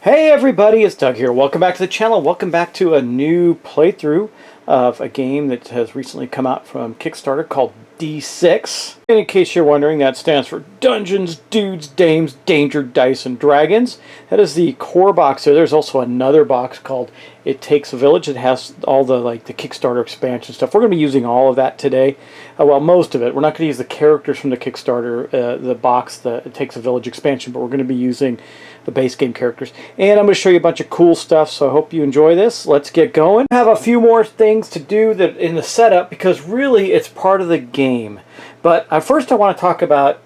Hey everybody, it's Doug here. Welcome back to the channel. Welcome back to a new playthrough of a game that has recently come out from Kickstarter called D6. And in case you're wondering, that stands for Dungeons, Dudes, Dames, Danger, Dice, and Dragons. That is the core box there. There's also another box called It Takes a Village. It has all the the Kickstarter expansion stuff. We're going to be using all of that today. Well, most of it. We're not going to use the characters from the Kickstarter, the box, the It Takes a Village expansion, but we're going to be using the base game characters. And I'm going to show you a bunch of cool stuff, so I hope you enjoy this. Let's get going. I have a few more things to do that in the setup because really it's part of the game. But first I want to talk about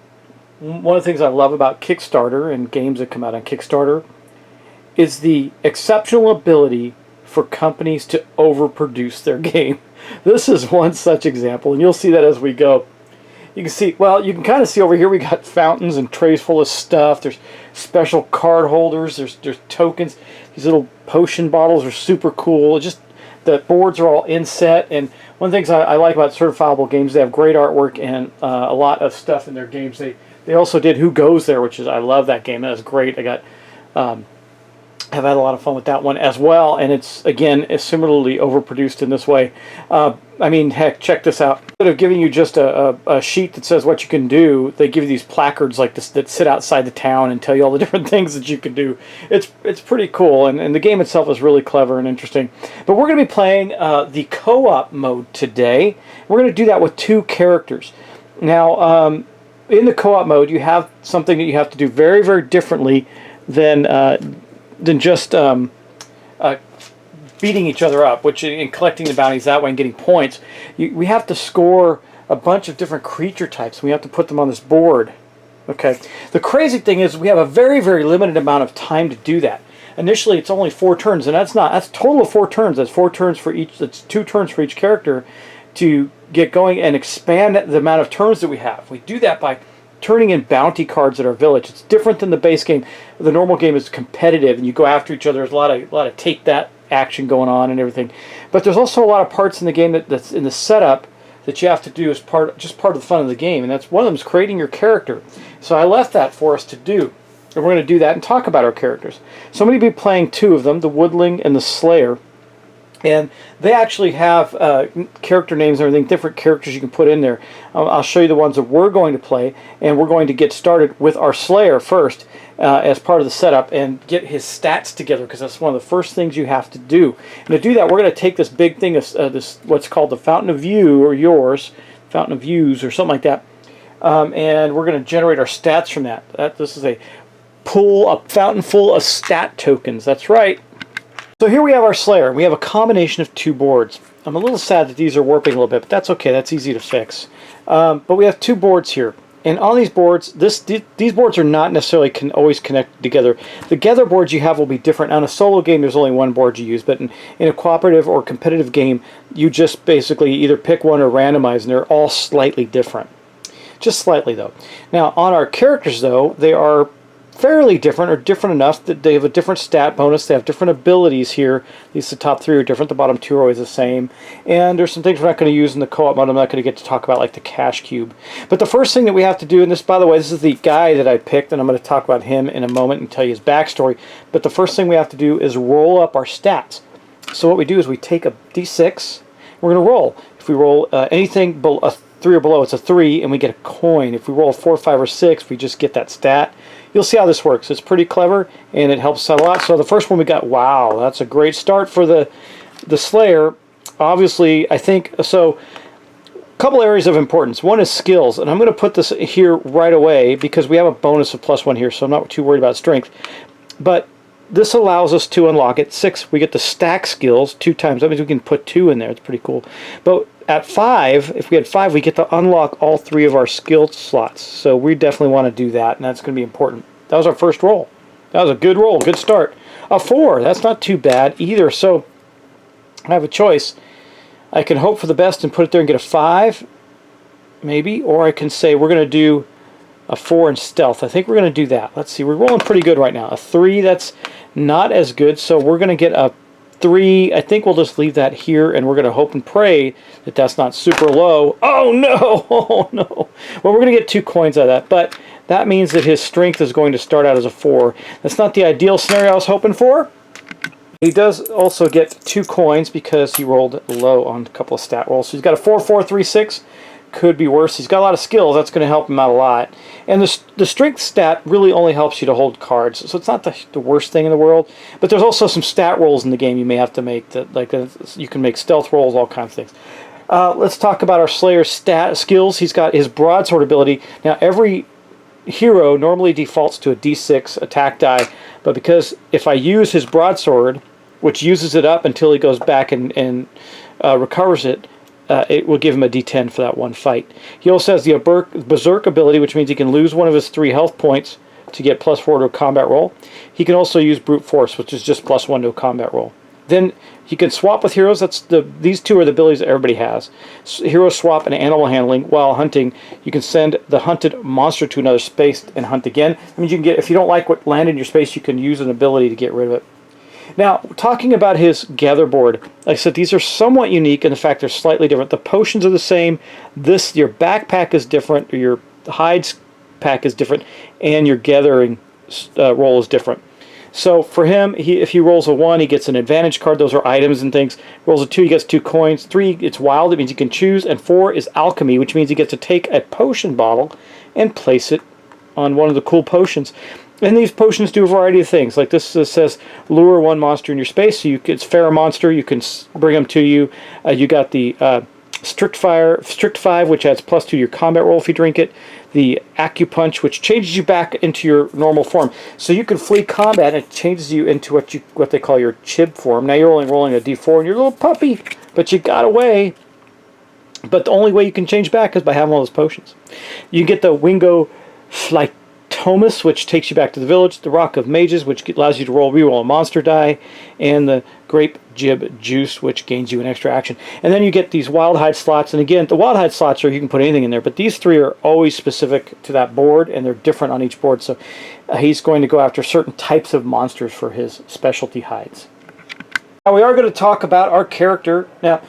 one of the things I love about Kickstarter and games that come out on Kickstarter is the exceptional ability for companies to overproduce their game. This is one such example, and you'll see that as we go. You can see, well, you can kind of see over here we got fountains and trays full of stuff. There's special card holders. There's tokens. These little potion bottles are super cool. Just the boards are all inset. And one of the things I like about Certifiable games, they have great artwork and a lot of stuff in their games. They also did Who Goes There, which is, I love that game. That is great. Have had a lot of fun with that one as well, and it's again similarly overproduced in this way. I mean, heck, check this out. Instead of giving you just a sheet that says what you can do, they give you these placards like this that sit outside the town and tell you all the different things that you can do. It's pretty cool, and the game itself is really clever and interesting. But we're going to be playing the co-op mode today. We're going to do that with two characters. Now, in the co-op mode, you have something that you have to do very, very differently than just beating each other up, which in collecting the bounties that way and getting points. We have to score a bunch of different creature types. We have to put them on this board. Okay. The crazy thing is we have a very, very limited amount of time to do that. Initially, it's only 4 turns, and that's a total of 4 turns. That's 4 turns for each. That's 2 turns for each character to get going and expand the amount of turns that we have. We do that by turning in bounty cards at our village. It's different than the base game. The normal game is competitive, and you go after each other. There's a lot of take that action going on and everything. But there's also a lot of parts in the game that's in the setup that you have to do as part of the fun of the game, and that's one of them is creating your character. So I left that for us to do, and we're going to do that and talk about our characters. So I'm going to be playing 2 of them, the Woodling and the Slayer. And they actually have character names and everything, different characters you can put in there. I'll show you the ones that we're going to play, and we're going to get started with our Slayer first as part of the setup and get his stats together, because that's one of the first things you have to do. And to do that, we're going to take this big thing of this what's called the Fountain of View, or Fountain of Views, or something like that, and we're going to generate our stats from that. This is a fountain full of stat tokens. That's right. So here we have our Slayer. We have a combination of 2 boards. I'm a little sad that these are warping a little bit, but that's okay. That's easy to fix. But we have 2 boards here. And on these boards, these boards are not necessarily always connected together. The gather boards you have will be different. On a solo game, there's only 1 board you use, but in a cooperative or competitive game, you just basically either pick one or randomize, and they're all slightly different. Just slightly, though. Now, on our characters, though, they are fairly different, or different enough that they have a different stat bonus. They have different abilities here. At least the top 3 are different. The bottom 2 are always the same. And there's some things we're not going to use in the co-op mode. I'm not going to get to talk about, like the cash cube. But the first thing that we have to do, and this, by the way, this is the guy that I picked, and I'm going to talk about him in a moment and tell you his backstory. But the first thing we have to do is roll up our stats. So what we do is we take a D6. We're going to roll. If we roll anything a 3 or below, it's a 3, and we get a coin. If we roll a 4, 5, or 6, we just get that stat. You'll see how this works. It's pretty clever, and it helps out a lot. So the first one we got, wow, that's a great start for the Slayer. Obviously, I think, so a couple areas of importance. One is skills, and I'm going to put this here right away because we have a bonus of +1 here, so I'm not too worried about strength. But this allows us to unlock at 6. We get the stack skills 2 times. That means we can put 2 in there. It's pretty cool. But at 5, if we had 5, we get to unlock all 3 of our skill slots. So we definitely want to do that, and that's going to be important. That was our first roll. That was a good roll, good start. A 4, that's not too bad either. So I have a choice. I can hope for the best and put it there and get a 5, maybe, or I can say we're going to do a 4 in stealth. I think we're going to do that. Let's see, we're rolling pretty good right now. A 3, that's not as good, so we're going to get a 3. I think we'll just leave that here, and we're going to hope and pray that that's not super low. Oh no! Oh no! Well, we're going to get 2 coins out of that, but that means that his strength is going to start out as a 4. That's not the ideal scenario I was hoping for. He does also get 2 coins because he rolled low on a couple of stat rolls. So he's got a 4, 4, 3, 6. Could be worse. He's got a lot of skills. That's going to help him out a lot. And the strength stat really only helps you to hold cards. So it's not the worst thing in the world. But there's also some stat rolls in the game you may have to make. You can make stealth rolls, all kinds of things. Let's talk about our Slayer's skills. He's got his broadsword ability. Now, every hero normally defaults to a D6 attack die, but because if I use his broadsword, which uses it up until he goes back and recovers it, it will give him a D10 for that one fight. He also has the Berserk ability, which means he can lose one of his 3 health points to get +4 to a combat roll. He can also use Brute Force, which is just +1 to a combat roll. Then he can swap with heroes. These 2 are the abilities that everybody has. Hero swap and animal handling. While hunting, you can send the hunted monster to another space and hunt again. I mean, you can get, if you don't like what landed in your space, you can use an ability to get rid of it. Now, talking about his gather board, like I said, these are somewhat unique in the fact they're slightly different. The potions are the same. Your backpack is different, or your hides pack is different, and your gathering roll is different. So for him, if he rolls a 1, he gets an advantage card. Those are items and things. Rolls a 2, he gets 2 coins. 3, it's wild. It means he can choose. And 4 is alchemy, which means he gets to take a potion bottle and place it on one of the cool potions. And these potions do a variety of things. Like this says, lure 1 monster in your space. So it's fair monster. You can bring them to you. You got the strict 5, which adds +2 to your combat roll if you drink it. The acupunch, which changes you back into your normal form. So you can flee combat, and it changes you into what they call your chib form. Now you're only rolling a d4, and you're a little puppy, but you got away. But the only way you can change back is by having all those potions. You get the Wingo Flytomus, which takes you back to the village. The Rock of Mages, which allows you to reroll a monster die. And the Grape Jib Juice, which gains you an extra action. And then you get these wild hide slots. And again, the wild hide slots are, you can put anything in there, but these 3 are always specific to that board, and they're different on each board. So he's going to go after certain types of monsters for his specialty hides. Now we are going to talk about our character. Now,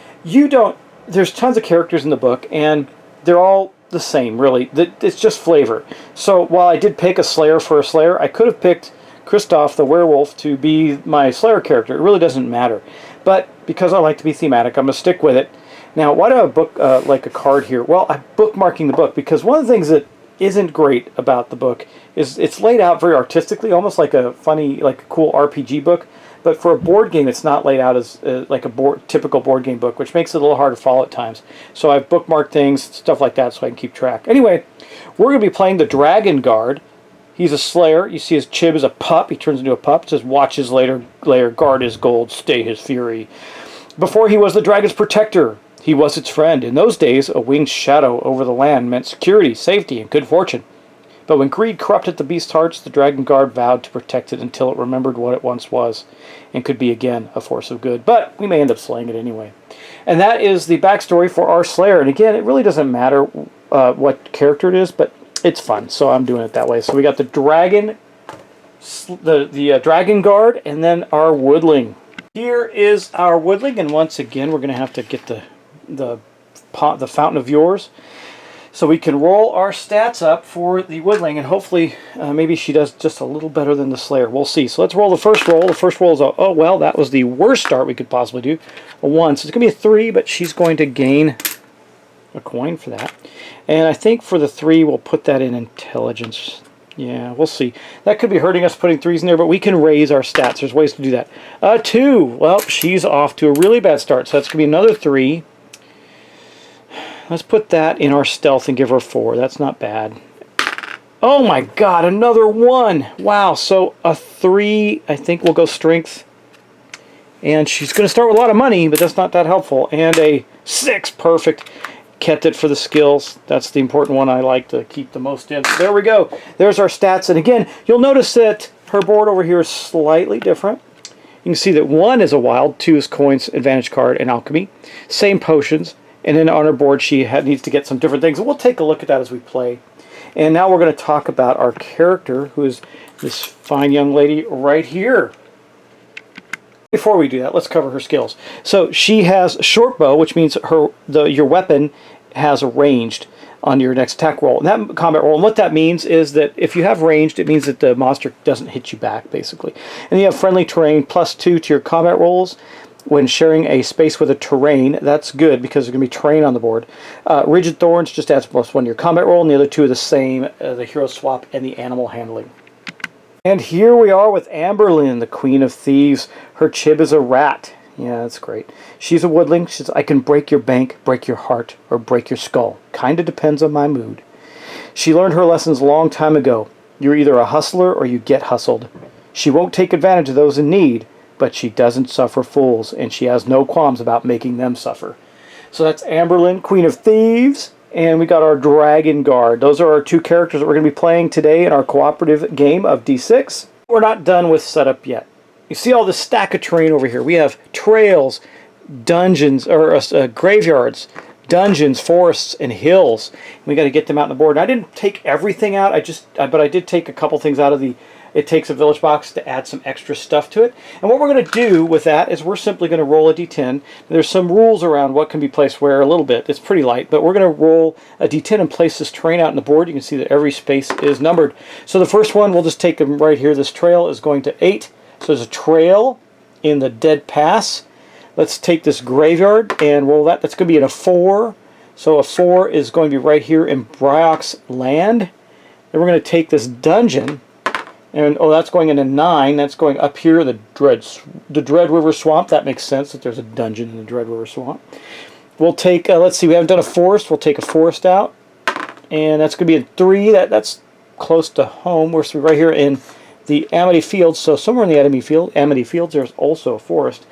there's tons of characters in the book, and they're all the same, really. It's just flavor. So while I did pick a Slayer for a Slayer, I could have picked Kristoff the werewolf to be my Slayer character. It really doesn't matter. But because I like to be thematic, I'm going to stick with it. Now, why do I book like a card here? Well, I'm bookmarking the book because one of the things that isn't great about the book is it's laid out very artistically, almost like a funny, like a cool RPG book. But for a board game, it's not laid out as like a typical board game book, which makes it a little hard to follow at times. So I've bookmarked things, stuff like that, so I can keep track. Anyway, we're going to be playing the Dragon Guard. He's a Slayer. You see his chib is a pup. He turns into a pup. It says, watch his lair, guard his gold, stay his fury. Before he was the dragon's protector, he was its friend. In those days, a winged shadow over the land meant security, safety, and good fortune. But when greed corrupted the beast's hearts, the Dragon Guard vowed to protect it until it remembered what it once was and could be again a force of good. But we may end up slaying it anyway. And that is the backstory for our Slayer. And again, it really doesn't matter what character it is, but it's fun, so I'm doing it that way. So we got the dragon, the Dragon Guard, and then our Woodling. Here is our Woodling, and once again, we're going to have to get the Fountain of Yours, so we can roll our stats up for the Woodling, and hopefully, maybe she does just a little better than the Slayer. We'll see. So let's roll the first roll. The first roll is oh well, that was the worst start we could possibly do. A 1, so it's going to be a 3, but she's going to gain a coin for that. And I think for the 3, we'll put that in intelligence. Yeah, we'll see. That could be hurting us putting 3s in there, but we can raise our stats. There's ways to do that. 2. Well, she's off to a really bad start, so that's going to be another 3. Let's put that in our stealth and give her 4. That's not bad. Oh my god, another 1. Wow, so a 3, I think we'll go strength. And she's going to start with a lot of money, but that's not that helpful. And a 6, perfect. Kept it for the skills. That's the important one I like to keep the most in. So there we go. There's our stats. And again, you'll notice that her board over here is slightly different. You can see that 1 is a wild, 2 is coins, advantage card, and alchemy. Same potions. And then on her board, she needs to get some different things. And we'll take a look at that as we play. And now we're going to talk about our character, who is this fine young lady right here. Before we do that, let's cover her skills. So she has a short bow, which means your weapon has a ranged. on your next attack roll. And that combat roll, and what that means is that if you have ranged, it means that the monster doesn't hit you back, basically. And you have friendly terrain +2 to your combat rolls when sharing a space with a terrain. That's good because there's going to be terrain on the board. Rigid Thorns just adds +1 to your combat roll, and the other two are the same, the hero swap and the animal handling. And here we are with Amberlynn, the Queen of Thieves. Her chib is a rat. Yeah, that's great. She's a woodling. She says, I can break your bank, break your heart, or break your skull. Kinda depends on my mood. She learned her lessons a long time ago. You're either a hustler or you get hustled. She won't take advantage of those in need, but she doesn't suffer fools, and she has no qualms about making them suffer. So that's Amberlynn, Queen of Thieves, and we got our Dragon Guard. Those are our two characters that we're going to be playing today in our cooperative game of D6. We're not done with setup yet. You see all this stack of terrain over here. We have trails, dungeons, or graveyards, dungeons, forests, and hills. We got to get them out on the board. And I didn't take everything out. But I did take a couple things out of the It Takes a Village box to add some extra stuff to it. And what we're going to do with that is we're simply going to roll a d10. There's some rules around what can be placed where a little bit. It's pretty light, but we're going to roll a d10 and place this terrain out on the board. You can see that every space is numbered. So the first one, we'll just take them right here. This trail is going to 8. So there's a trail in the Dead Pass. Let's take this graveyard and roll that. That's going to be in a 4. So a 4 is going to be right here in Bryox Land. Then we're going to take this dungeon, and that's going in a 9. That's going up here in the Dread River Swamp. That makes sense that there's a dungeon in the Dread River Swamp. We'll take, let's see, we haven't done a forest. We'll take a forest out, and that's going to be in 3. That's close to home. We're right here in the Amity Fields, so somewhere in the Amity Fields there's also a forest.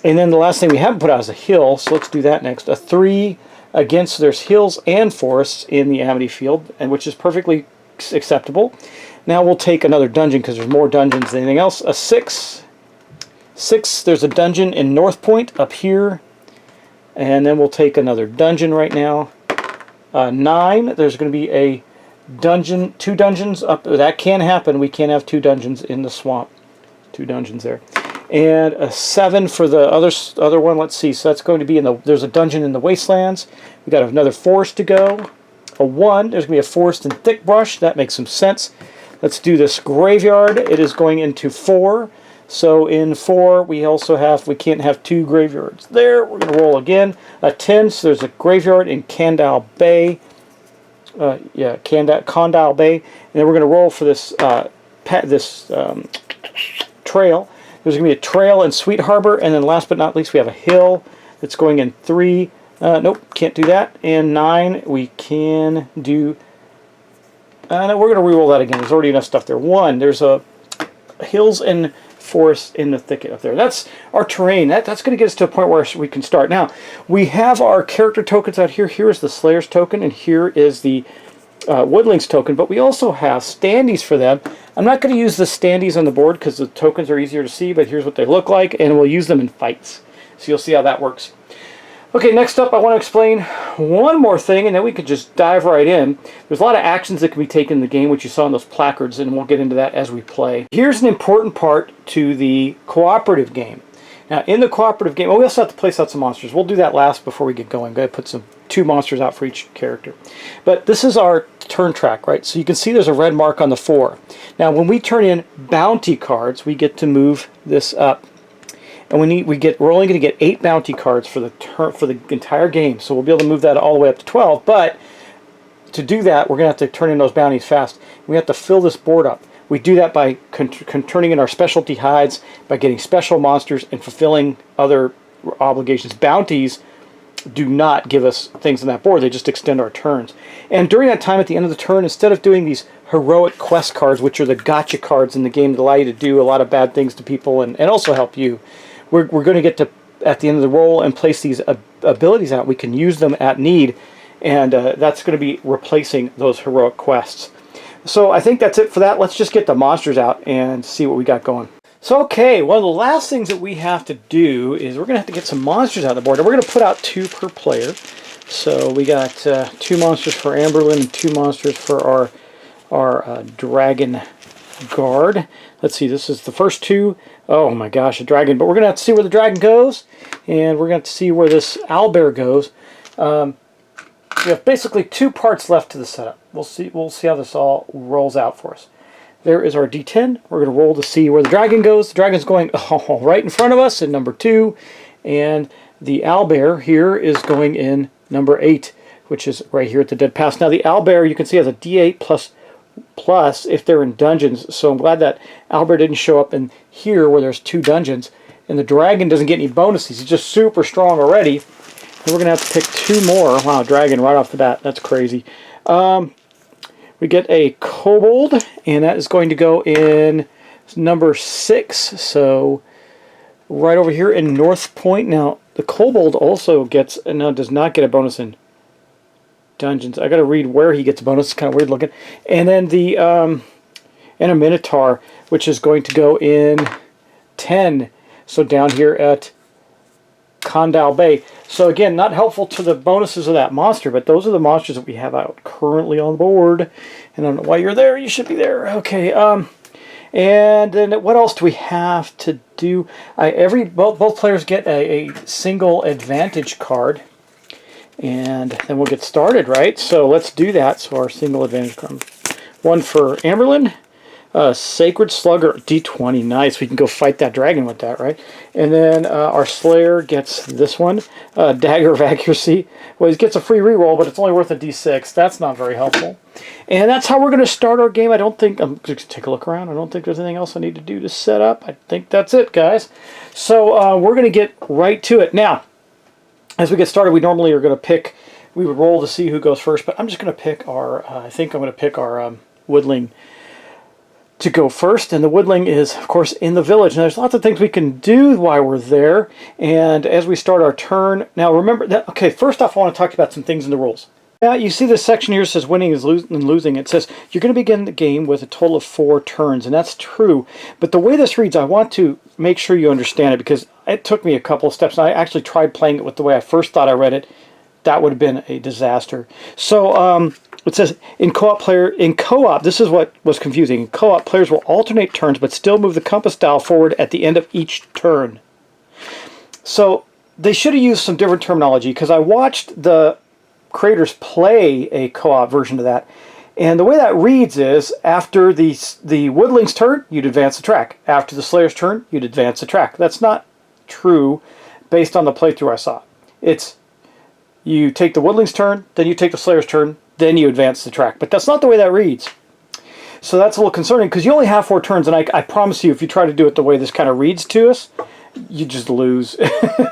And then the last thing we haven't put out is a hill, so let's do that next. A 3 against, there's hills and forests in the Amity Field, and which is perfectly acceptable. Now we'll take another dungeon because there's more dungeons than anything else. A 6. 6, there's a dungeon in North Point up here, and then we'll take another dungeon right now. 9, there's going to be a dungeon, 2 dungeons up. That can happen. We can't have 2 dungeons in the swamp. 2 dungeons there. And a 7 for the other one. Let's see. So that's going to be in the. There's a dungeon in the Wastelands. We got another forest to go. A 1. There's going to be a forest in Thick Brush. That makes some sense. Let's do this graveyard. It is going into 4. So in 4 we also have. We can't have 2 graveyards there. We're going to roll again. A 10. So there's a graveyard in Candile Bay. Condile Bay, and then we're going to roll for this trail. There's going to be a trail in Sweet Harbor, and then last but not least, we have a hill that's going in 3. Nope, can't do that. And 9, we can do. No, we're going to re-roll that again. There's already enough stuff there. 1, there's a hills and forest in the thicket up there. That's our terrain. That's going to get us to a point where we can start. Now, we have our character tokens out here. Here's the Slayer's token, and here is the Woodling's token, but we also have standees for them. I'm not going to use the standees on the board because the tokens are easier to see, but here's what they look like, and we'll use them in fights. So you'll see how that works. Okay, next up I want to explain one more thing, and then we could just dive right in. There's a lot of actions that can be taken in the game, which you saw in those placards, and we'll get into that as we play. Here's an important part to the cooperative game. Now, in the cooperative game, we also have to place out some monsters. We'll do that last before we get going. I'm going to put 2 monsters out for each character. But this is our turn track, right? So you can see there's a red mark on the 4. Now, when we turn in bounty cards, we get to move this up. And we're only going to get 8 bounty cards for the entire game. So we'll be able to move that all the way up to 12. But to do that, we're going to have to turn in those bounties fast. We have to fill this board up. We do that by turning in our specialty hides, by getting special monsters, and fulfilling other obligations. Bounties do not give us things on that board. They just extend our turns. And during that time, at the end of the turn, instead of doing these heroic quest cards, which are the gotcha cards in the game that allow you to do a lot of bad things to people and also help you, we're going to get to, at the end of the roll, and place these abilities out. We can use them at need, and that's going to be replacing those heroic quests. So I think that's it for that. Let's just get the monsters out and see what we got going. So okay, one of the last things that we have to do is we're going to have to get some monsters out on the board. And we're going to put out 2 per player. So we got 2 monsters for Amberlynn and 2 monsters for our Dragon Guard. Let's see, this is the first 2. Oh my gosh, a dragon. But we're going to have to see where the dragon goes, and we're going to have to see where this owlbear goes. we have basically 2 parts left to the setup. We'll see how this all rolls out for us. There is our D10. We're going to roll to see where the dragon goes. The dragon's going right in front of us in number 2. And the owlbear here is going in number 8, which is right here at the dead pass. Now the owlbear, you can see, has a D8 plus if they're in dungeons. So I'm glad that owlbear didn't show up in here where there's 2 dungeons. And the dragon doesn't get any bonuses. He's just super strong already. And we're going to have to pick 2 more. Wow, dragon right off the bat. That's crazy. We get a kobold, and that is going to go in number 6. So right over here in North Point. Now, the kobold also does not get a bonus in dungeons. I got to read where he gets a bonus. It's kind of weird looking. And then the and a minotaur, which is going to go in 10. So down here at Condal Bay. So again, not helpful to the bonuses of that monster, but those are the monsters that we have out currently on the board. And I don't know why you're there. You should be there. Okay. And then what else do we have to do? Both players get a single advantage card. And then we'll get started, right? So let's do that. So our single advantage card. One for Amberlynn. Sacred Slugger, D20, nice. We can go fight that dragon with that, right? And then our Slayer gets this one, Dagger of Accuracy. Well, he gets a free reroll, but it's only worth a D6. That's not very helpful. And that's how we're going to start our game. I don't think, I'm just take a look around. I don't think there's anything else I need to do to set up. I think that's it, guys. So we're going to get right to it. Now, as we get started, we normally are going to pick, we would roll to see who goes first, but I'm just going to pick our, I think I'm going to pick our Woodling to go first, and the woodling is, of course, in the village. And there's lots of things we can do while we're there. And as we start our turn, now remember that. Okay, first off, I want to talk about some things in the rules. Now you see this section here says winning is losing. It says you're going to begin the game with a total of 4 turns, and that's true. But the way this reads, I want to make sure you understand it because it took me a couple of steps. And I actually tried playing it with the way I first thought I read it. That would have been a disaster. So it says in co-op, this is what was confusing. In co-op, players will alternate turns but still move the compass dial forward at the end of each turn. So they should have used some different terminology because I watched the creators play a co-op version of that. And the way that reads is after the woodling's turn, you'd advance the track. After the slayer's turn, you'd advance the track. That's not true based on the playthrough I saw. It's you take the woodling's turn, then you take the slayer's turn, then you advance the track. But that's not the way that reads. So that's a little concerning because you only have 4 turns, and I promise you, if you try to do it the way this kind of reads to us, you just lose.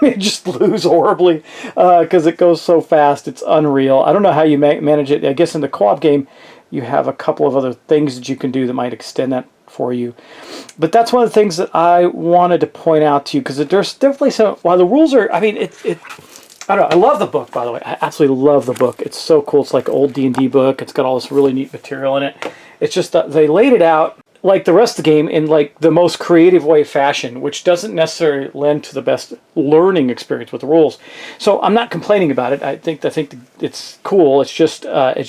You just lose horribly because it goes so fast. It's unreal. I don't know how you manage it. I guess in the co-op game, you have a couple of other things that you can do that might extend that for you. But that's one of the things that I wanted to point out to you because there's definitely some, while the rules are, I mean, I don't know. I love the book, by the way. I absolutely love the book. It's so cool. It's like an old D&D book. It's got all this really neat material in it. It's just that they laid it out like the rest of the game in like the most creative way fashion, which doesn't necessarily lend to the best learning experience with the rules. So I'm not complaining about it. I think it's cool. It's just I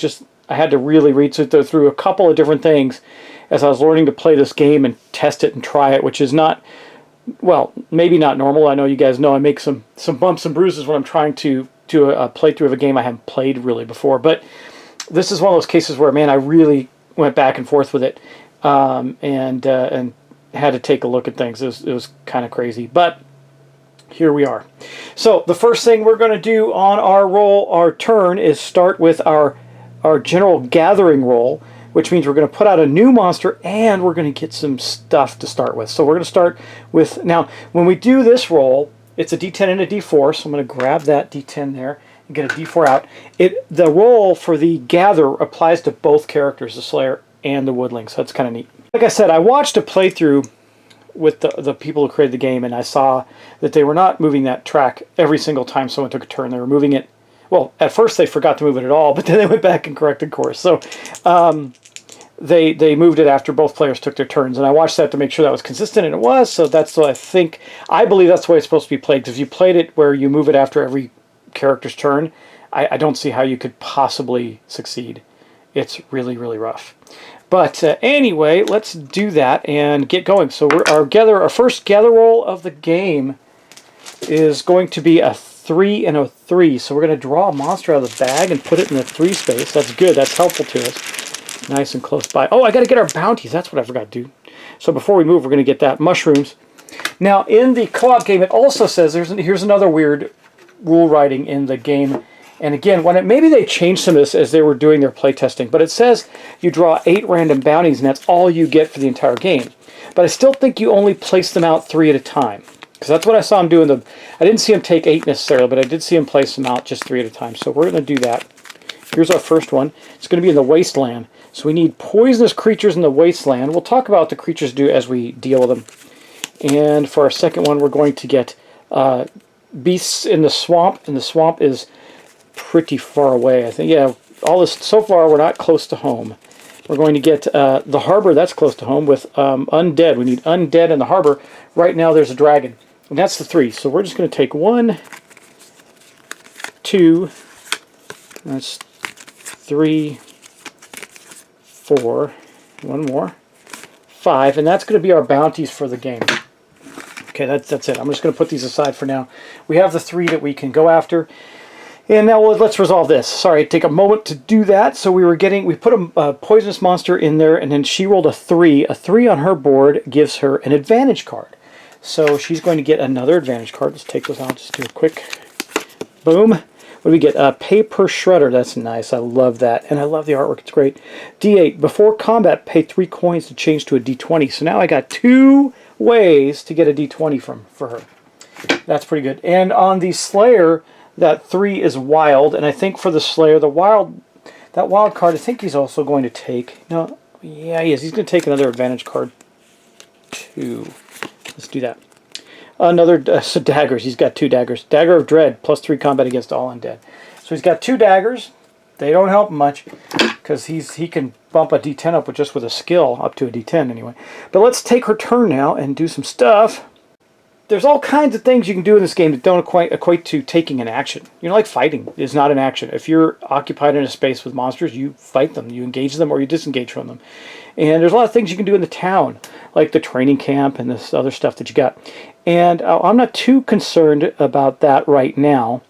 had to really read through a couple of different things as I was learning to play this game and test it and try it, which is not, well, maybe not normal. I know you guys know I make some bumps and bruises when I'm trying to do a playthrough of a game I haven't played really before. But this is one of those cases where, man, I really went back and forth with it and had to take a look at things. It was kind of crazy. But here we are. So the first thing we're going to do on our turn is start with our general gathering roll, which means we're going to put out a new monster and we're going to get some stuff to start with. So we're going to start with, now when we do this roll, it's a D10 and a D4, so I'm going to grab that D10 there and get a D4 out. The roll for the gather applies to both characters, the Slayer and the Woodling, so that's kind of neat. Like I said, I watched a playthrough with the people who created the game, and I saw that they were not moving that track every single time someone took a turn. They were moving it, well, at first they forgot to move it at all, but then they went back and corrected course. So they moved it after both players took their turns, and I watched that to make sure that was consistent, and it was. So that's what I believe that's the way it's supposed to be played, because if you played it where you move it after every character's turn, I don't see how you could possibly succeed. It's really, really rough. But anyway, let's do that and get going. So our first gather roll of the game is going to be a 3 and a 3. So we're going to draw a monster out of the bag and put it in the 3 space. That's good. That's helpful to us. Nice and close by. Oh, I got to get our bounties. That's what I forgot to do. So before we move, we're going to get that. Mushrooms. Now, in the co-op game, it also says, here's another weird rule writing in the game. And again, maybe they changed some of this as they were doing their playtesting, but it says you draw 8 random bounties, and that's all you get for the entire game. But I still think you only place them out 3 at a time, because that's what I saw him doing. I didn't see him take 8 necessarily, but I did see him place them out just 3 at a time. So we're going to do that. Here's our first one. It's going to be in the wasteland. So we need poisonous creatures in the wasteland. We'll talk about what the creatures do as we deal with them. And for our second one, we're going to get beasts in the swamp, and the swamp is pretty far away. I think, yeah, all this so far we're not close to home. We're going to get the harbor, that's close to home, with undead. We need undead in the harbor. Right now there's a dragon, and that's the 3. So we're just going to take 1, 2, that's 3, 4, one more, 5, and that's going to be our bounties for the game. Okay, that's it. I'm just going to put these aside for now. We have the 3 that we can go after. And now let's resolve this. Sorry, take a moment to do that. So we put a poisonous monster in there, and then she rolled a 3. A 3 on her board gives her an advantage card. So she's going to get another advantage card. Let's take those out. Just do a quick boom. What do we get? Paper Shredder. That's nice. I love that. And I love the artwork. It's great. D8. Before combat, pay 3 coins to change to a D20. So now I got 2 ways to get a D20 for her. That's pretty good. And on the Slayer, that 3 is wild, and I think for the Slayer, that wild card, I think he's also going to take, no, yeah, he is. He's going to take another advantage card, 2. Let's do that. Another, so daggers, he's got 2 daggers. Dagger of Dread, +3 combat against all undead. So he's got 2 daggers. They don't help much, because he can bump a D10 up just with a skill, up to a D10 anyway. But let's take her turn now and do some stuff. There's all kinds of things you can do in this game that don't equate to taking an action. You know, like fighting is not an action. If you're occupied in a space with monsters, you fight them. You engage them or you disengage from them. And there's a lot of things you can do in the town, like the training camp and this other stuff that you got. And I'm not too concerned about that right now.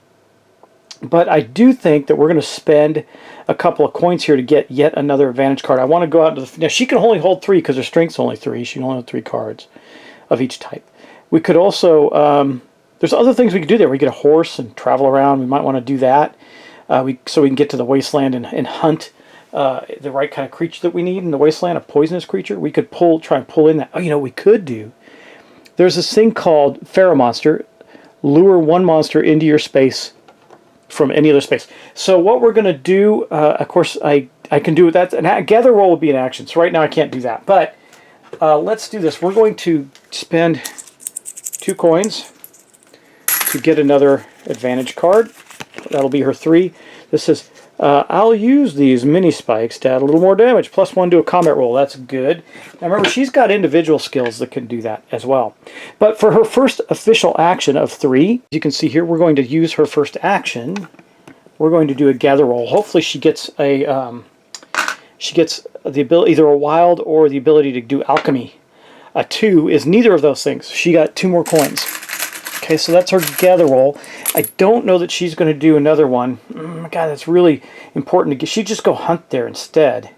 But I do think that we're going to spend a couple of coins here to get yet another advantage card. I want to go out to the... Now, she can only hold 3 because her strength's only 3. She can only hold 3 cards of each type. We could also, there's other things we could do there. We get a horse and travel around. We might want to do that so we can get to the wasteland and hunt the right kind of creature that we need in the wasteland, a poisonous creature. We could try and pull in that. Oh, you know what we could do? There's this thing called Pharaoh Monster. Lure one monster into your space from any other space. So what we're going to do, of course, I can do that. A gather roll would be an action. So right now I can't do that. But let's do this. We're going to spend 2 coins to get another advantage card. That'll be her 3. This says, I'll use these mini spikes to add a little more damage. +1 to a combat roll. That's good. Now remember, she's got individual skills that can do that as well. But for her first official action of 3, you can see here, we're going to use her first action. We're going to do a gather roll. Hopefully she gets the ability, either a wild or the ability to do alchemy. A 2 is neither of those things. She got 2 more coins. Okay, so that's her gather roll. I don't know that she's going to do another one. God, that's really important to get. She'd just go hunt there instead.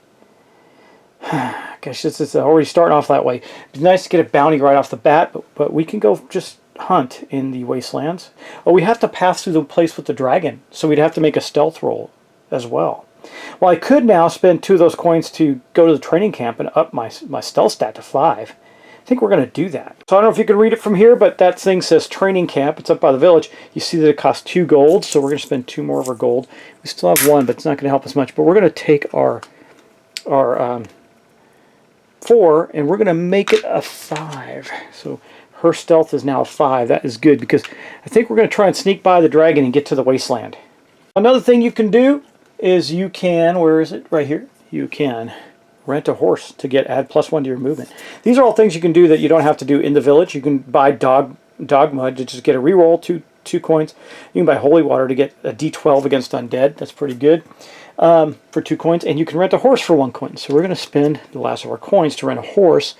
Gosh, it's already starting off that way. It'd be nice to get a bounty right off the bat, but we can go just hunt in the wastelands. Oh, we have to pass through the place with the dragon, so we'd have to make a stealth roll as well. Well, I could now spend 2 of those coins to go to the training camp and up my stealth stat to 5. I think we're going to do that. So I don't know if you can read it from here, but that thing says training camp. It's up by the village. You see that it costs 2 gold, so we're going to spend 2 more of our gold. We still have 1, but it's not going to help us much. But we're going to take our 4, and we're going to make it a 5. So her stealth is now a 5. That is good, because I think we're going to try and sneak by the dragon and get to the wasteland. Another thing you can do is you can, where is it? Right here. You can rent a horse to add +1 to your movement. These are all things you can do that you don't have to do in the village. You can buy dog mud to just get a reroll, 2 coins. You can buy holy water to get a D12 against undead. That's pretty good for 2 coins. And you can rent a horse for 1 coin. So we're going to spend the last of our coins to rent a horse.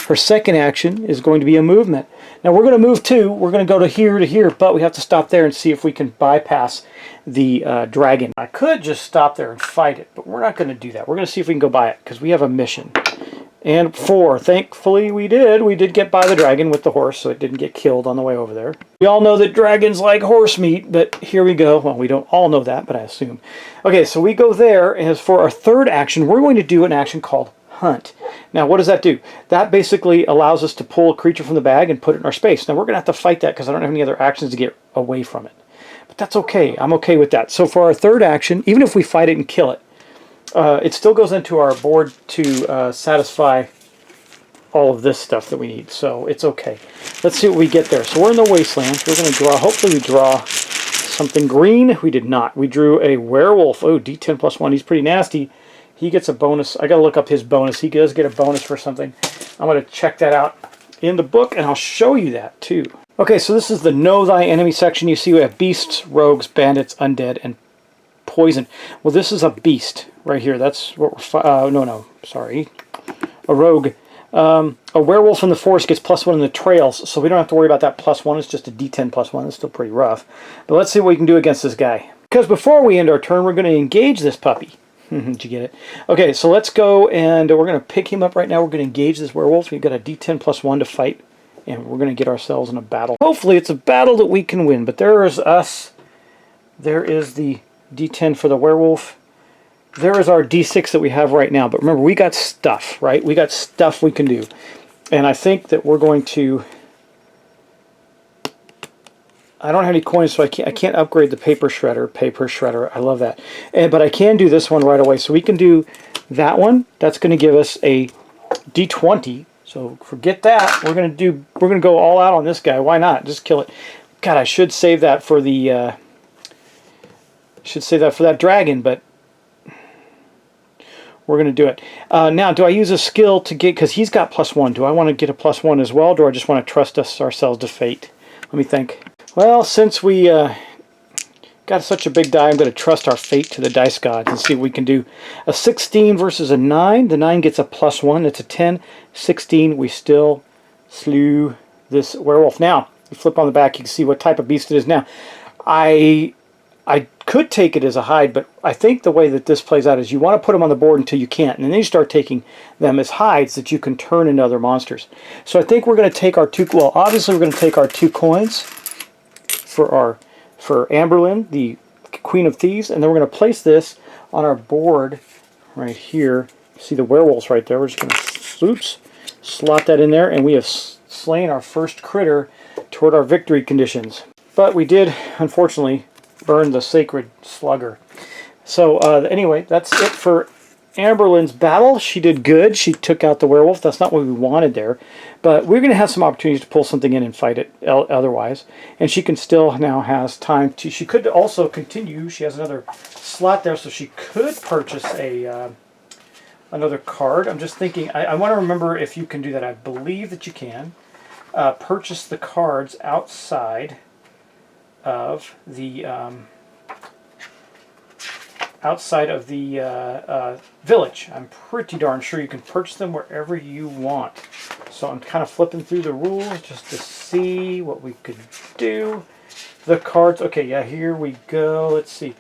Our second action is going to be a movement. Now we're going to move too. We're going to go to here, but we have to stop there and see if we can bypass the dragon. I could just stop there and fight it, but we're not going to do that. We're going to see if we can go by it because we have a mission. And 4. Thankfully we did. We did get by the dragon with the horse, so it didn't get killed on the way over there. We all know that dragons like horse meat, but here we go. Well, we don't all know that, but I assume. Okay, so we go there. As for our third action, we're going to do an action called Hunt. Now, what does that do? That basically allows us to pull a creature from the bag and put it in our space. Now, we're going to have to fight that because I don't have any other actions to get away from it. But that's okay. I'm okay with that. So for our third action, even if we fight it and kill it, it still goes into our board to satisfy all of this stuff that we need. So it's okay. Let's see what we get there. So we're in the wasteland. We're going to draw, hopefully we draw something green. We did not. We drew a werewolf. Oh, D10 plus 1. He's pretty nasty. He gets a bonus. I got to look up his bonus. He does get a bonus for something. I'm going to check that out in the book, and I'll show you that too. Okay, so this is the Know Thy Enemy section. You see we have beasts, rogues, bandits, undead, and poison. Well, this is a beast right here. That's what we're sorry. A rogue. A werewolf in the forest gets +1 in the trails, so we don't have to worry about that +1. It's just a D10 +1. It's still pretty rough. But let's see what we can do against this guy. Because before we end our turn, we're going to engage this puppy. Did you get it? Okay, so let's go, and we're going to pick him up right now. We're going to engage this werewolf. We've got a D10 +1 to fight, and we're going to get ourselves in a battle. Hopefully it's a battle that we can win, but there is us. There is the D10 for the werewolf. There is our D6 that we have right now. But remember, we got stuff, right? We got stuff we can do. And I think that we're going to... I don't have any coins, so I can't upgrade the paper shredder. I love that. But I can do this one right away. So we can do that one. That's going to give us a D20. So forget that. We're going to go all out on this guy. Why not? Just kill it. God, I should save that for the that dragon, but we're going to do it. Now, do I use a skill to get, because he's got +1. Do I want to get a +1 as well, or do I just want to trust ourselves to fate? Let me think. Well, since we got such a big die, I'm going to trust our fate to the dice gods and see what we can do. A 16 versus a 9. The 9 gets a +1. It's a 10. 16, we still slew this werewolf. Now, you flip on the back, you can see what type of beast it is. Now, I could take it as a hide, but I think the way that this plays out is you want to put them on the board until you can't, and then you start taking them as hides that you can turn into other monsters. So I think we're going to take our obviously we're going to take our 2 coins for Amberlynn, the Queen of Thieves, and then we're going to place this on our board right here. See the werewolves right there. We're just going to slot that in there, and we have slain our first critter toward our victory conditions. But we did, unfortunately, burn the sacred slugger. So anyway, that's it for Amberlynn's battle. She did good. She took out the werewolf. That's not what we wanted there. But we're going to have some opportunities to pull something in and fight it otherwise. And she can still now has time to... She could also continue. She has another slot there, so she could purchase another card. I'm just thinking... I want to remember if you can do that. I believe that you can. Purchase the cards outside of the... village. I'm pretty darn sure you can purchase them wherever you want. So I'm kind of flipping through the rules just to see what we could do. The cards, okay, yeah, here we go. Let's see.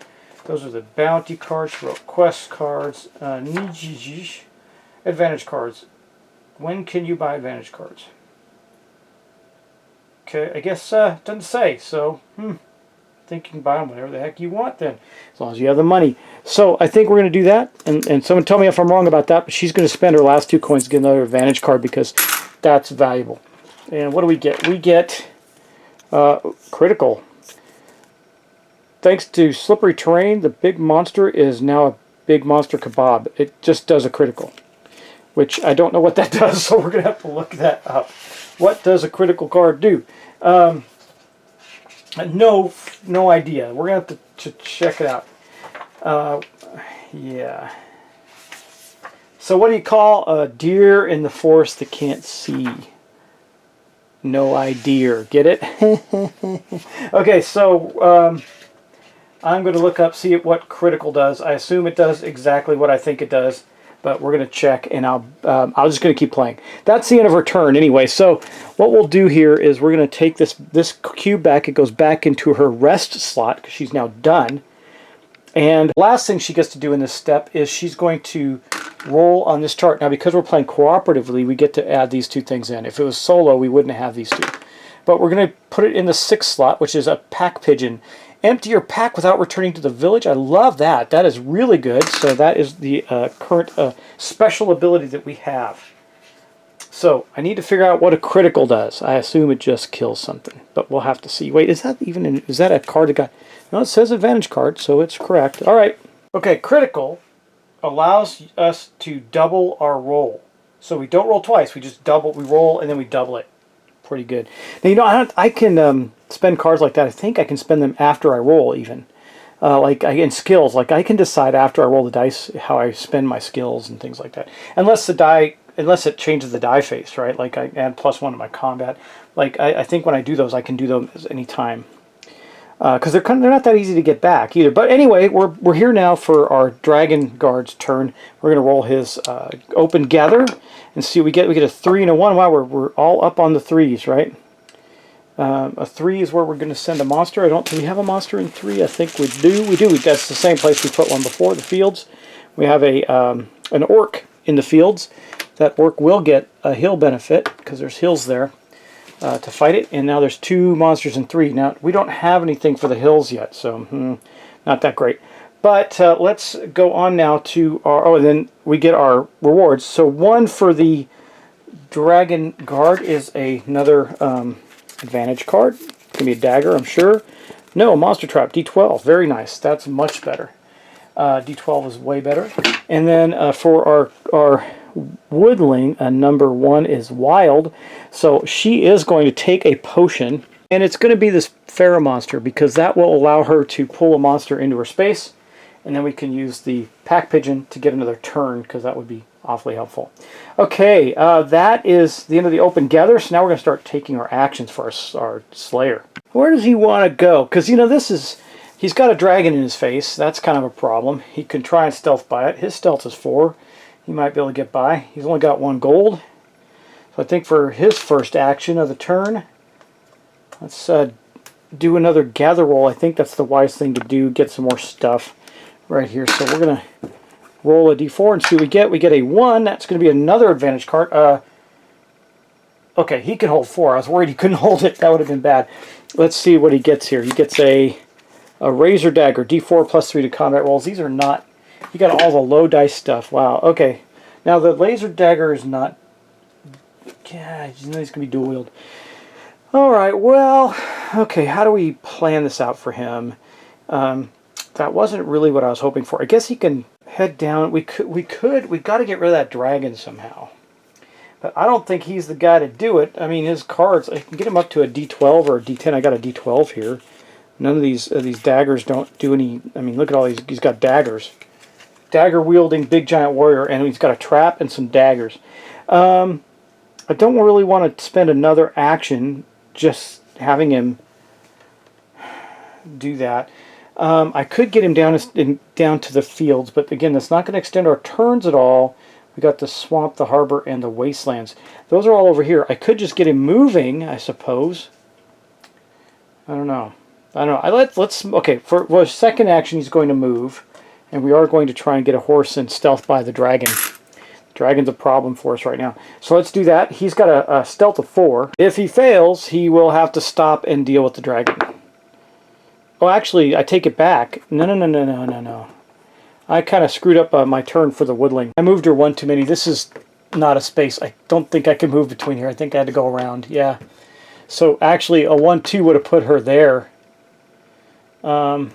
Those are the bounty cards, quest cards, advantage cards. When can you buy advantage cards? Okay, I guess it doesn't say, so think you can buy them whatever the heck you want then, as long as you have the money. So I think we're going to do that, and someone tell me if I'm wrong about that, but she's going to spend her last 2 coins to get another advantage card because that's valuable. And what do we get? We get critical. Thanks to slippery terrain, the big monster is now a big monster kebab. It just does a critical, which I don't know what that does, so we're going to have to look that up. What does a critical card do? No idea. We're going to have to check it out. Yeah. So what do you call a deer in the forest that can't see? No idea. Get it? Okay, so I'm going to look up, see what critical does. I assume it does exactly what I think it does, but we're going to check, and I'm just going to keep playing. That's the end of her turn anyway. So what we'll do here is we're going to take this cube back. It goes back into her rest slot because she's now done. And the last thing she gets to do in this step is she's going to roll on this chart. Now, because we're playing cooperatively, we get to add these two things in. If it was solo, we wouldn't have these two. But we're going to put it in the 6th slot, which is a pack pigeon. Empty your pack without returning to the village. I love that. That is really good. So that is the current special ability that we have. So I need to figure out what a critical does. I assume it just kills something, but we'll have to see. Wait, is that a card that got... No, it says advantage card, so it's correct. All right. Okay, critical allows us to double our roll. So we don't roll twice. We just double. We roll and then we double it. Pretty good. Now, you know, I can spend cards like that. I think I can spend them after I roll even. In skills, like I can decide after I roll the dice how I spend my skills and things like that. Unless it changes the die face, right? Like I add +1 to my combat. Like I think when I do those, I can do those any time. Because they're not that easy to get back either. But anyway, we're here now for our Dragon Guard's turn. We're going to roll his Open Gather and see. We get a 3 and a 1. Wow, we're all up on the 3s, right? A 3 is where we're going to send a monster. Do we have a monster in 3? I think we do. We do. That's the same place we put one before, the fields. We have an orc in the fields. That orc will get a hill benefit because there's hills there. To fight it, and now there's 2 monsters in 3. Now, we don't have anything for the hills yet, so not that great. But let's go on now to our... Oh, and then we get our rewards. So 1 for the Dragon Guard is another advantage card. It's going to be a dagger, I'm sure. No, Monster Trap, D12. Very nice. That's much better. D12 is way better. And then for our Woodling, number 1 is Wild. So she is going to take a potion, and it's going to be this Pharaoh monster because that will allow her to pull a monster into her space, and then we can use the pack pigeon to get another turn because that would be awfully helpful. Okay, that is the end of the Open Gather. So now we're going to start taking our actions for our Slayer. Where does he want to go? Because, you know, he's got a dragon in his face. That's kind of a problem. He can try and stealth by it. His stealth is 4. He might be able to get by. He's only got 1 gold. So I think for his first action of the turn, let's do another gather roll. I think that's the wise thing to do. Get some more stuff right here. So we're going to roll a d4 and see what we get. We get a 1. That's going to be another advantage card. Okay, he can hold 4. I was worried he couldn't hold it. That would have been bad. Let's see what he gets here. He gets a Razor Dagger, d4 +3 to combat rolls. These are not... You got all the low dice stuff. Wow. Okay. Now the laser dagger is not... Yeah, you know he's going to be dual wield. Alright, well... Okay, how do we plan this out for him? That wasn't really what I was hoping for. I guess he can head down. We got to get rid of that dragon somehow. But I don't think he's the guy to do it. I mean, his cards... I can get him up to a d12 or a d10. I got a d12 here. None of these daggers don't do any... I mean, look at all these... He's got daggers. Dagger-wielding big giant warrior, and he's got a trap and some daggers. I don't really want to spend another action just having him do that. I could get him down to the fields, but again, that's not going to extend our turns at all. We got the swamp, the harbor, and the wastelands. Those are all over here. I could just get him moving, I suppose. I don't know. Let's okay. For second action, he's going to move. And we are going to try and get a horse and stealth by the dragon. The dragon's a problem for us right now. So let's do that. He's got a stealth of 4. If he fails, he will have to stop and deal with the dragon. Oh, actually, I take it back. No. I kind of screwed up my turn for the Woodling. I moved her 1 too many. This is not a space. I don't think I can move between here. I think I had to go around. Yeah. So actually, a 1-2 would have put her there. We're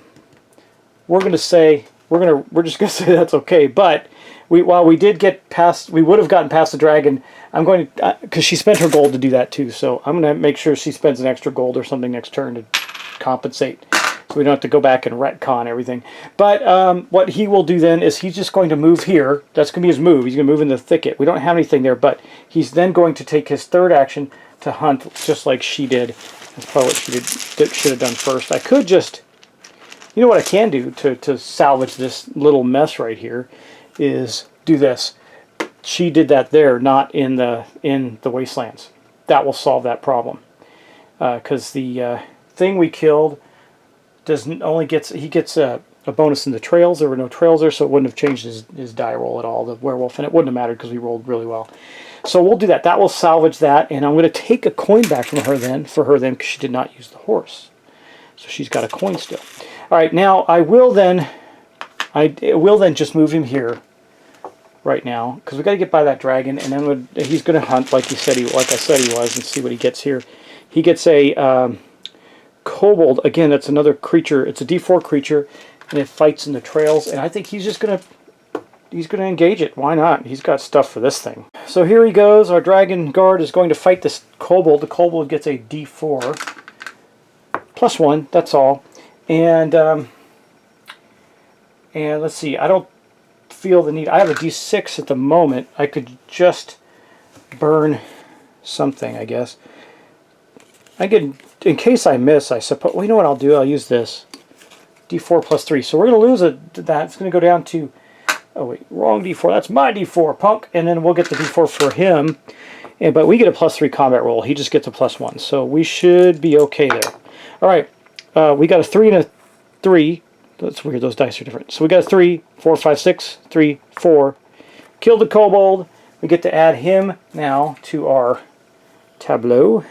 going to say... We're just gonna say that's okay, but while we did get past, we would have gotten past the dragon. I'm going to, because she spent her gold to do that too, so I'm going to make sure she spends an extra gold or something next turn to compensate, so we don't have to go back and retcon everything. But what he will do then is he's just going to move here. That's going to be his move. He's going to move in the thicket. We don't have anything there, but he's then going to take his third action to hunt, just like she did. That's probably what should have done first. I could just... You know what I can do to salvage this little mess right here is do this. she did that there, not in the Wastelands. That will solve that problem. Because the thing we killed doesn't only he gets a bonus in the trails. There were no trails there, so it wouldn't have changed his die roll at all, the werewolf, and it wouldn't have mattered because we rolled really well. So we'll do that. That will salvage that, and I'm going to take a coin back from her then, because she did not use the horse. So she's got a coin still. All right, now I will then just move him here right now, because we've got to get by that dragon, and then he's going to hunt like I said he was, and see what he gets here. He gets a kobold. Again, that's another creature. It's a D4 creature, and it fights in the trails, and I think he's just going to engage it. Why not? He's got stuff for this thing. So here he goes. Our dragon guard is going to fight this kobold. The kobold gets a D4 +1. That's all. And let's see. I don't feel the need. I have a D6 at the moment. I could just burn something, I guess. I could, in case I miss, I suppose. Well, you know what I'll do? I'll use this. D4 +3. So we're going to lose that. It's going to go down to... Oh, wait. Wrong D4. That's my D4, punk. And then we'll get the D4 for him. But we get a +3 combat roll. He just gets a +1. So we should be okay there. All right. We got a 3 and a 3. That's weird. Those dice are different. So we got a 3, 4, 5, 6, 3, 4. Killed the kobold. We get to add him now to our tableau.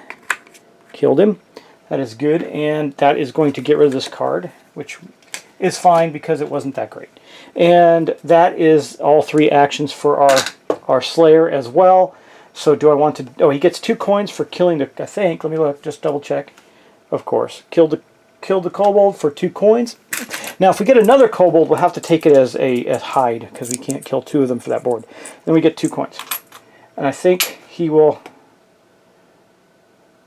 Killed him. That is good. And that is going to get rid of this card, which is fine because it wasn't that great. And that is all 3 actions for our Slayer as well. So do I want to... Oh, he gets 2 coins for killing the... I think. Let me look. Just double check. Of course. Killed the kobold for 2 coins. Now, if we get another kobold, we'll have to take it as a hide, because we can't kill 2 of them for that board. Then we get 2 coins. And I think he will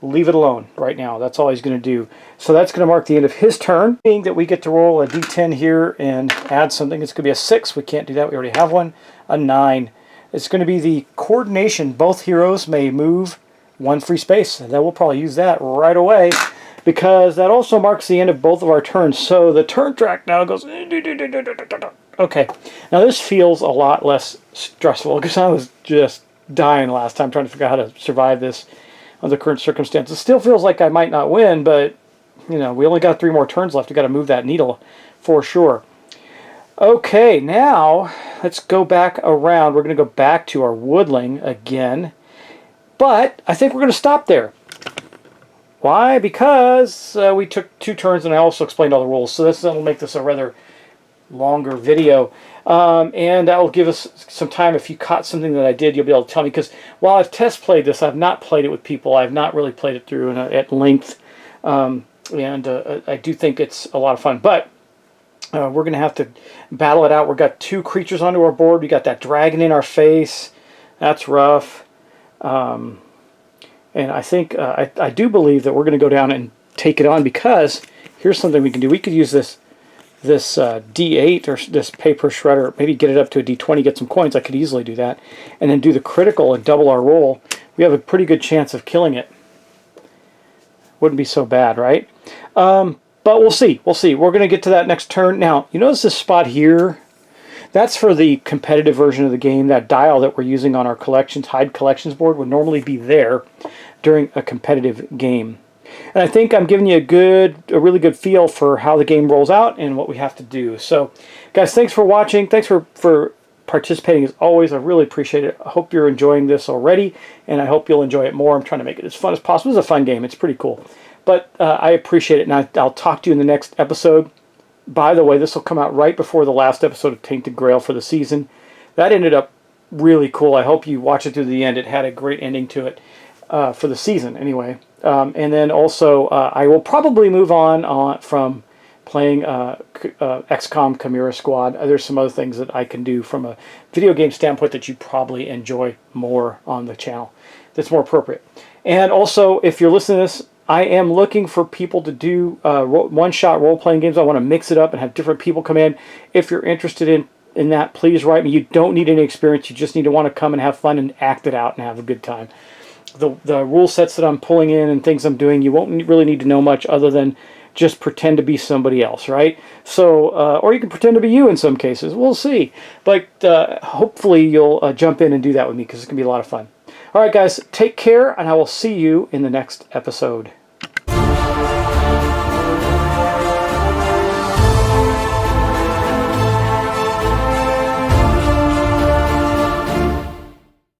leave it alone right now. That's all he's going to do. So that's going to mark the end of his turn. Being that we get to roll a D10 here and add something. It's going to be a 6. We can't do that. We already have one. A 9. It's going to be the coordination. Both heroes may move 1 free space. And then we'll probably use that right away, because that also marks the end of both of our turns. So the turn track now goes... Okay. Now this feels a lot less stressful, because I was just dying last time trying to figure out how to survive this under current circumstances. It still feels like I might not win, but, you know, we only got 3 more turns left. We've got to move that needle for sure. Okay, now let's go back around. We're going to go back to our woodling again, but I think we're going to stop there. Why? Because we took 2 turns, and I also explained all the rules. So that'll make this a rather longer video. And that will give us some time. If you caught something that I did, you'll be able to tell me. Because while I've test played this, I've not played it with people. I've not really played it through at length. And I do think it's a lot of fun. But we're going to have to battle it out. We've got 2 creatures onto our board. We got that dragon in our face. That's rough. And I think, I do believe that we're going to go down and take it on, because here's something we can do. We could use this D8 or this paper shredder, maybe get it up to a D20, get some coins. I could easily do that. And then do the critical and double our roll. We have a pretty good chance of killing it. Wouldn't be so bad, right? But we'll see. We'll see. We're going to get to that next turn. Now, you notice this spot here? That's for the competitive version of the game. That dial that we're using on our hide collections board would normally be there during a competitive game. And I think I'm giving you a really good feel for how the game rolls out and what we have to do. So, guys, thanks for watching. Thanks for participating as always. I really appreciate it. I hope you're enjoying this already, and I hope you'll enjoy it more. I'm trying to make it as fun as possible. It's a fun game. It's pretty cool. But I appreciate it, and I'll talk to you in the next episode. By the way, this will come out right before the last episode of Tainted Grail for the season. That ended up really cool. I hope you watch it through the end. It had a great ending to it for the season, anyway. And then also, I will probably move on from playing XCOM Chimera Squad. There's some other things that I can do from a video game standpoint that you probably enjoy more on the channel that's more appropriate. And also, if you're listening to this, I am looking for people to do one-shot role-playing games. I want to mix it up and have different people come in. If you're interested in that, please write me. You don't need any experience. You just need to want to come and have fun and act it out and have a good time. The rule sets that I'm pulling in and things I'm doing, you won't really need to know much other than just pretend to be somebody else, right? So, or you can pretend to be you in some cases. We'll see. But hopefully you'll jump in and do that with me because it's going to be a lot of fun. All right, guys, take care, and I will see you in the next episode.